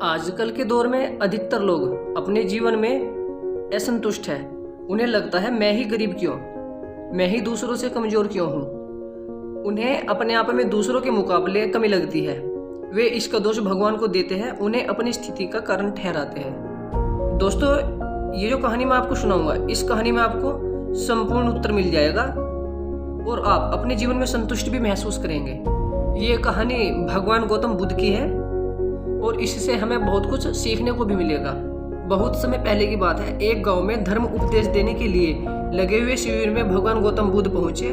आजकल के दौर में अधिकतर लोग अपने जीवन में असंतुष्ट है। उन्हें लगता है मैं ही गरीब क्यों, मैं ही दूसरों से कमजोर क्यों हूँ। उन्हें अपने आप में दूसरों के मुकाबले कमी लगती है। वे इसका दोष भगवान को देते हैं, उन्हें अपनी स्थिति का कारण ठहराते हैं। दोस्तों, ये जो कहानी मैं आपको सुनाऊंगा, इस कहानी में आपको संपूर्ण उत्तर मिल जाएगा और आप अपने जीवन में संतुष्ट भी महसूस करेंगे। ये कहानी भगवान गौतम बुद्ध की है और इससे हमें बहुत कुछ सीखने को भी मिलेगा। बहुत समय पहले की बात है, एक गांव में धर्म उपदेश देने के लिए लगे हुए शिविर में भगवान गौतम बुद्ध पहुंचे।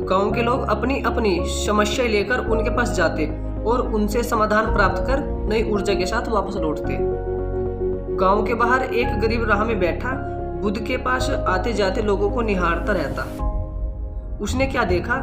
गांव के लोग अपनी अपनी समस्या लेकर उनके पास जाते और उनसे समाधान प्राप्त कर नई ऊर्जा के साथ वापस लौटते। गांव के बाहर एक गरीब राह में बैठा बुद्ध के पास आते जाते लोगों को निहारता रहता। उसने क्या देखा,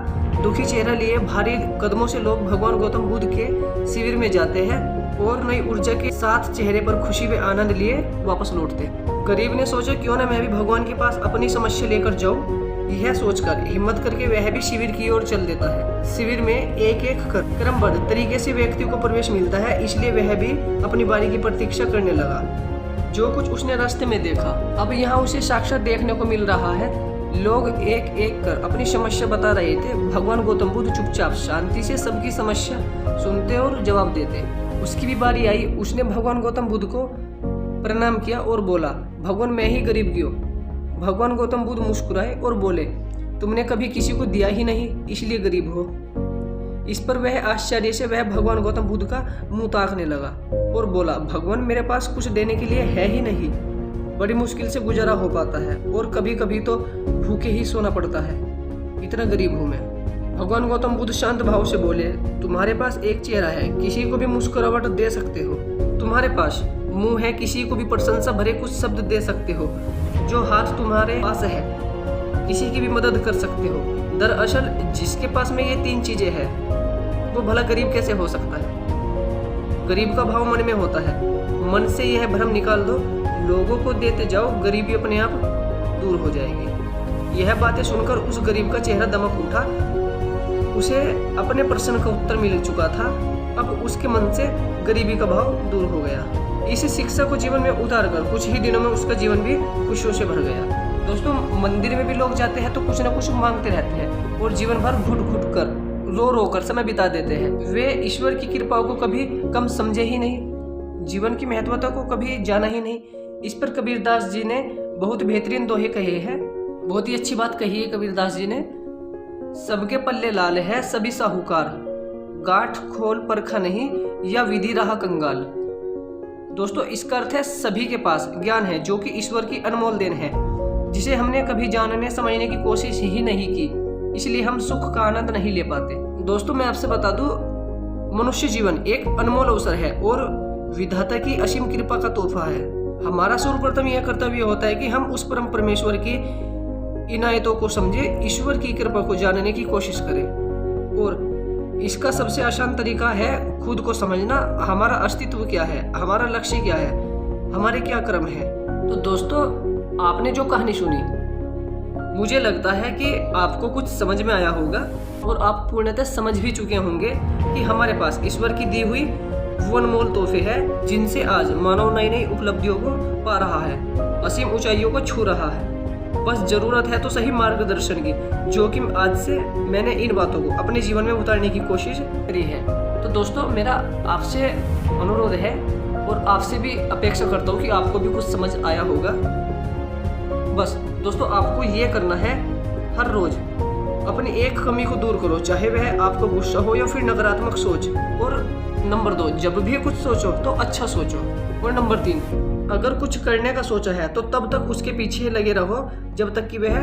दुखी चेहरा लिए भारी कदमों से लोग भगवान गौतम बुद्ध के शिविर में जाते हैं और नई ऊर्जा के साथ चेहरे पर खुशी व आनंद लिए वापस लौटते। गरीब ने सोचा क्यों ना मैं भी भगवान के पास अपनी समस्या लेकर जाऊं। यह सोचकर हिम्मत करके वह भी शिविर की ओर चल देता है। शिविर में एक एक कर क्रमबद्ध तरीके से व्यक्ति को प्रवेश मिलता है, इसलिए वह भी अपनी बारी की प्रतीक्षा करने लगा। जो कुछ उसने रास्ते में देखा, अब यहाँ उसे साक्षात देखने को मिल रहा है। लोग एक एक कर अपनी समस्या बता रहे थे। भगवान गौतम बुद्ध चुपचाप शांति से सबकी समस्या सुनते और जवाब देते। उसकी भी बारी आई। उसने भगवान गौतम बुद्ध को प्रणाम किया और बोला, भगवान मैं ही गरीब क्यों। भगवान गौतम बुद्ध मुस्कुराए और बोले, तुमने कभी किसी को दिया ही नहीं, इसलिए गरीब हो। इस पर वह आश्चर्य से वह भगवान गौतम बुद्ध का मुंह ताकने लगा और बोला, भगवान मेरे पास कुछ देने के लिए है ही नहीं। बड़ी मुश्किल से गुजारा हो पाता है और कभी कभी तो भूखे ही सोना पड़ता है, इतना गरीब हूँ मैं। भगवान गौतम बुद्ध शांत भाव से बोले, तुम्हारे पास एक चेहरा है, किसी को भी मुस्कुराहट दे सकते हो। तुम्हारे पास मुंह है, किसी को भी प्रशंसा भरे कुछ शब्द दे सकते हो। जो हाथ तुम्हारे पास है, किसी की भी मदद कर सकते हो। दरअसल जिसके पास में ये तीन चीजें हैं, वो भला गरीब कैसे हो सकता है। गरीब का भाव मन में होता है। मन से यह भ्रम निकाल दो, लोगों को देते जाओ, गरीबी अपने आप दूर हो जाएगी। यह बातें सुनकर उस गरीब का चेहरा दमक उठा। उसे अपने प्रश्न का उत्तर मिल चुका था। अब उसके मन से गरीबी का भाव दूर हो गया। इस शिक्षा को जीवन में उतारकर कुछ ही दिनों में उसका जीवन भी खुशियों से भर गया। दोस्तों, मंदिर में भी लोग जाते हैं तो कुछ ना कुछ मांगते रहते हैं और जीवन भर घुट घुट कर रो रो कर समय बिता देते हैं। वे ईश्वर की कृपा को कभी कम समझे ही नहीं, जीवन की महत्वता को कभी जाना ही नहीं। इस पर कबीरदास जी ने बहुत बेहतरीन दोहे कहे हैं। बहुत ही अच्छी बात कही है कबीरदास जी ने। सबके पल्ले लाल है सभी साहूकार, गांठ खोल परखा नहीं या विधि रहा कंगाल। दोस्तों, इसका अर्थ है सभी के पास ज्ञान है जो कि ईश्वर की अनमोल देन है, जिसे हमने कभी जानने समझने की कोशिश ही नहीं की, इसलिए हम सुख का आनंद नहीं ले पाते। दोस्तों, मैं आपसे बता दूं, मनुष्य जीवन एक अनमोल अवसर है और विधाता की असीम कृपा का तोहफा है। हमारा सर्वप्रथम यह कर्तव्य होता है कि हम उस परम परमेश्वर की इनायतों को समझे, ईश्वर की कृपा को जानने की कोशिश करें। और इसका सबसे आसान तरीका है खुद को समझना। हमारा अस्तित्व क्या है, हमारा लक्ष्य क्या है, हमारे क्या कर्म है। तो दोस्तों, आपने जो कहानी सुनी, मुझे लगता है कि आपको कुछ समझ में आया होगा और आप पूर्णतः समझ भी चुके होंगे कि हमारे पास ईश्वर की दी हुई वो अनमोल तोहफे हैं, जिनसे आज मानव नई नई उपलब्धियों को पा रहा है, असीम ऊंचाइयों को छू रहा है। बस जरूरत है तो सही मार्गदर्शन की, जो कि आज से मैंने इन बातों को अपने जीवन में उतारने की कोशिश करी है। तो दोस्तों, मेरा आपसे अनुरोध है और आपसे भी अपेक्षा करता हूँ कि आपको भी कुछ समझ आया होगा। बस दोस्तों, आपको ये करना है, हर रोज अपनी एक कमी को दूर करो, चाहे वह आपको गुस्सा हो या फिर नकारात्मक सोच। और नंबर 2, जब भी कुछ सोचो तो अच्छा सोचो। और नंबर 3, अगर कुछ करने का सोचा है तो तब तक उसके पीछे लगे रहो जब तक कि वह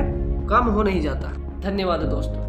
काम हो नहीं जाता। धन्यवाद दोस्तों।